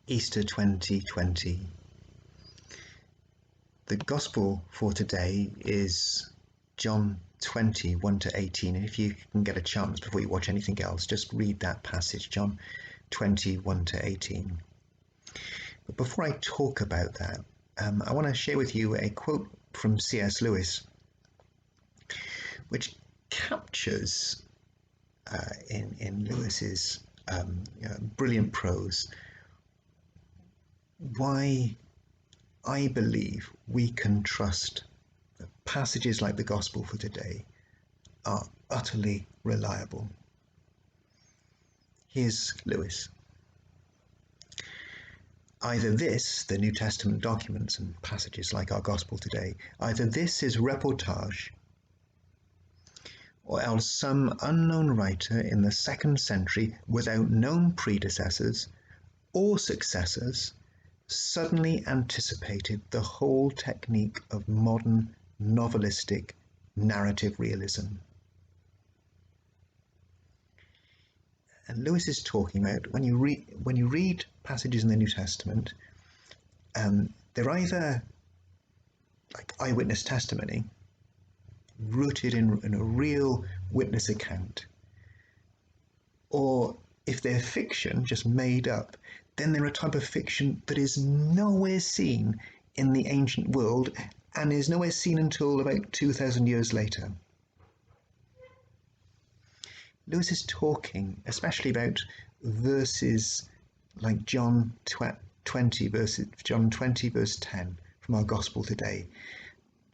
Easter 2020. The Gospel for today is John 20, 1 to 18. And if you can get a chance before you watch anything else, just read that passage, John 20, 1 to 18. But before I talk about that, I want to share with you a quote from C.S. Lewis, which captures in Lewis's brilliant prose why I believe we can trust that passages like the Gospel for today are utterly reliable. Here's Lewis. Either this, the New Testament documents and passages like our Gospel today, either this is reportage, or else some unknown writer in the 2nd century without known predecessors or successors suddenly anticipated the whole technique of modern novelistic narrative realism. And Lewis is talking about when you read passages in the New Testament, they're either like eyewitness testimony, rooted in a real witness account, or if they're fiction, just made up, then they're a type of fiction that is nowhere seen in the ancient world and is nowhere seen until about 2,000 years later. Lewis is talking especially about verses like John 20 verse 10 from our Gospel today.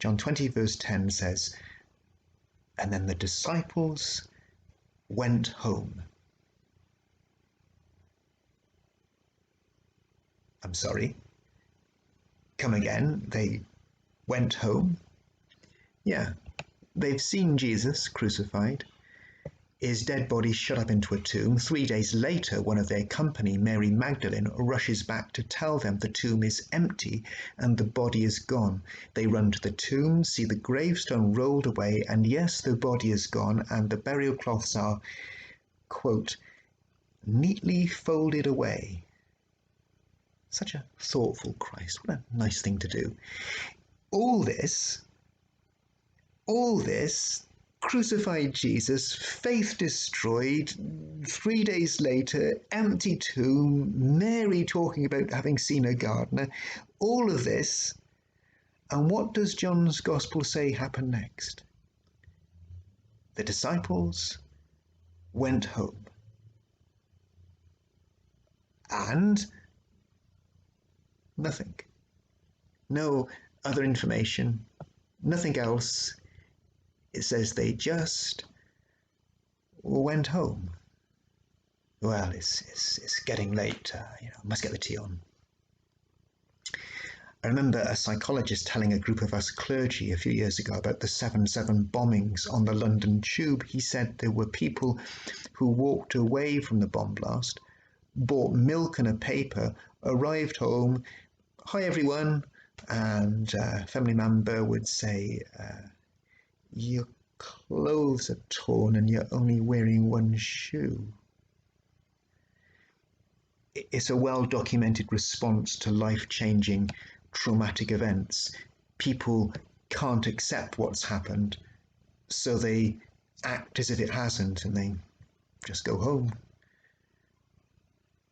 John 20 verse 10 says, "And then the disciples went home." I'm sorry. Come again. They went home. Yeah, they've seen Jesus crucified, his dead body shut up into a tomb. 3 days later, one of their company, Mary Magdalene, rushes back to tell them the tomb is empty and the body is gone. They run to the tomb, see the gravestone rolled away, and yes, the body is gone, and the burial cloths are, quote, neatly folded away. Such a thoughtful Christ. What a nice thing to do. All this, crucified Jesus, faith destroyed, 3 days later, empty tomb, Mary talking about having seen a gardener, all of this. And what does John's Gospel say happened next? The disciples went home. And nothing. No other information, nothing else. It says they just went home. Well, it's getting late. Must get the tea on. I remember a psychologist telling a group of us clergy a few years ago about the 7/7 bombings on the London Tube. He said there were people who walked away from the bomb blast, bought milk and a paper, arrived home, "Hi everyone," and a family member would say, "Your clothes are torn and you're only wearing one shoe." It's a well-documented response to life-changing traumatic events. People can't accept what's happened, so they act as if it hasn't and they just go home.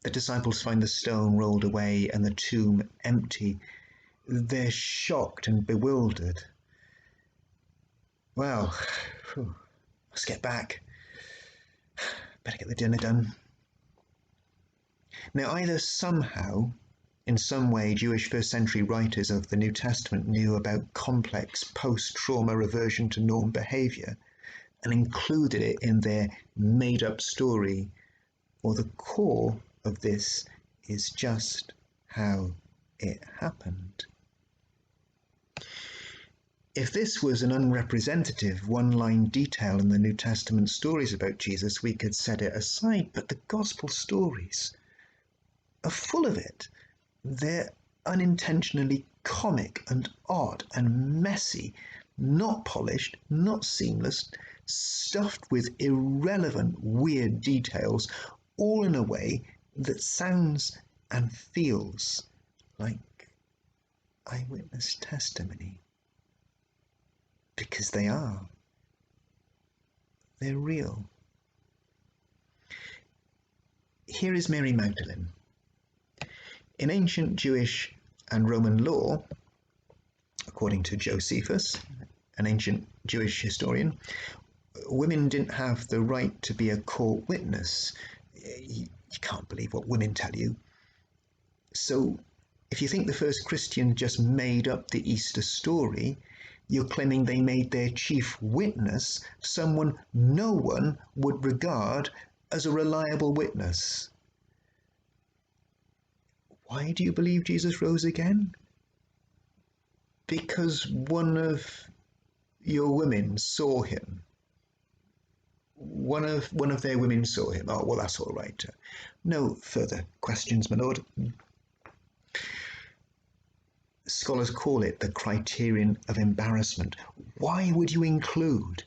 The disciples find the stone rolled away and the tomb empty. They're shocked and bewildered. Well, let's get back. Better get the dinner done. Now, either somehow, in some way, Jewish first-century writers of the New Testament knew about complex post-trauma reversion to norm behavior and included it in their made-up story, or the core of this is just how it happened. If this was an unrepresentative one-line detail in the New Testament stories about Jesus, we could set it aside, but the Gospel stories are full of it. They're unintentionally comic and odd and messy, not polished, not seamless, stuffed with irrelevant, weird details, all in a way that sounds and feels like eyewitness testimony, because they are. They're real. Here is Mary Magdalene. In ancient Jewish and Roman law, according to Josephus, an ancient Jewish historian, women didn't have the right to be a court witness. You can't believe what women tell you. So if you think the first Christian just made up the Easter story, you're claiming they made their chief witness someone no one would regard as a reliable witness. Why do you believe Jesus rose again? Because one of your women saw him. One of their women saw him. Oh, well, that's all right. No further questions, my lord. Scholars call it the criterion of embarrassment. Why would you include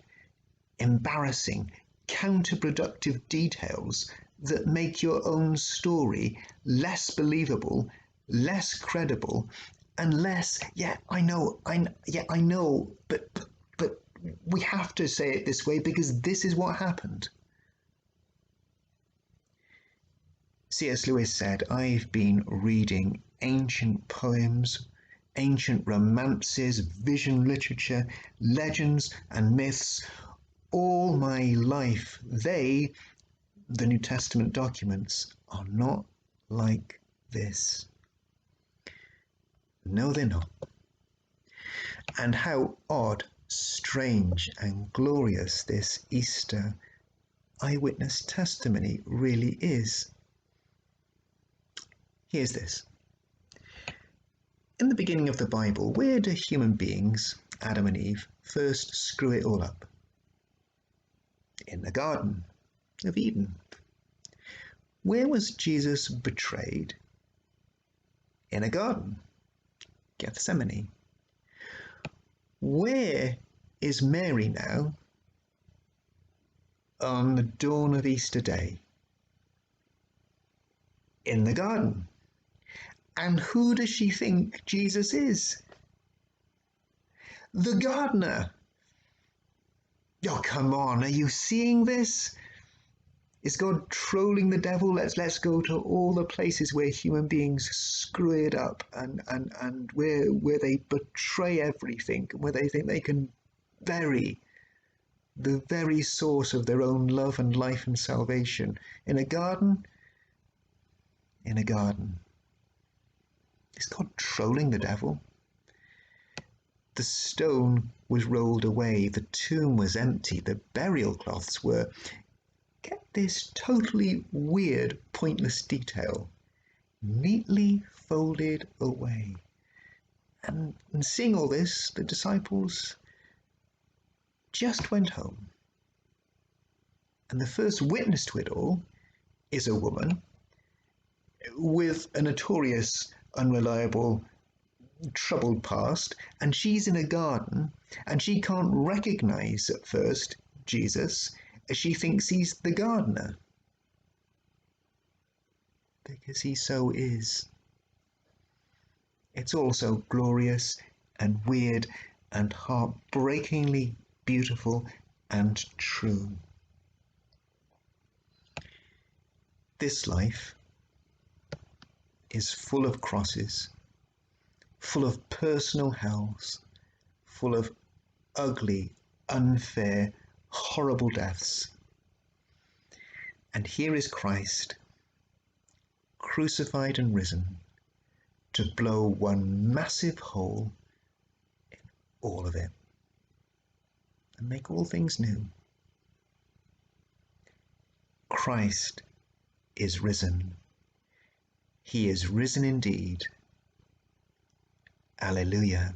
embarrassing, counterproductive details that make your own story less believable, less credible, and less, I know, but we have to say it this way because this is what happened. C.S. Lewis said, I've been reading ancient poems, ancient romances, vision literature, legends and myths all my life. They, the New Testament documents, are not like this. No, they're not. And how odd, strange, and glorious this Easter eyewitness testimony really is. Here's this. In the beginning of the Bible, where do human beings, Adam and Eve, first screw it all up? In the Garden of Eden. Where was Jesus betrayed? In a garden, Gethsemane. Where is Mary now on the dawn of Easter Day? In the garden. And who does she think Jesus is? The gardener. Oh, come on, are you seeing this? Is God trolling the devil? Let's go to all the places where human beings screw it up and where they betray everything, where they think they can bury the very source of their own love and life and salvation. In a garden? In a garden. Is God trolling the devil? The stone was rolled away, the tomb was empty, the burial cloths were, get this totally weird, pointless detail, neatly folded away. And seeing all this, the disciples just went home. And the first witness to it all is a woman with a notorious, unreliable, troubled past, and she's in a garden, and she can't recognize at first Jesus, as she thinks he's the gardener. Because he so is. It's all so glorious and weird and heartbreakingly beautiful and true. This life is full of crosses, full of personal hells, full of ugly, unfair, horrible deaths. And here is Christ, crucified and risen, to blow one massive hole in all of it and make all things new. Christ is risen. He is risen indeed. Alleluia.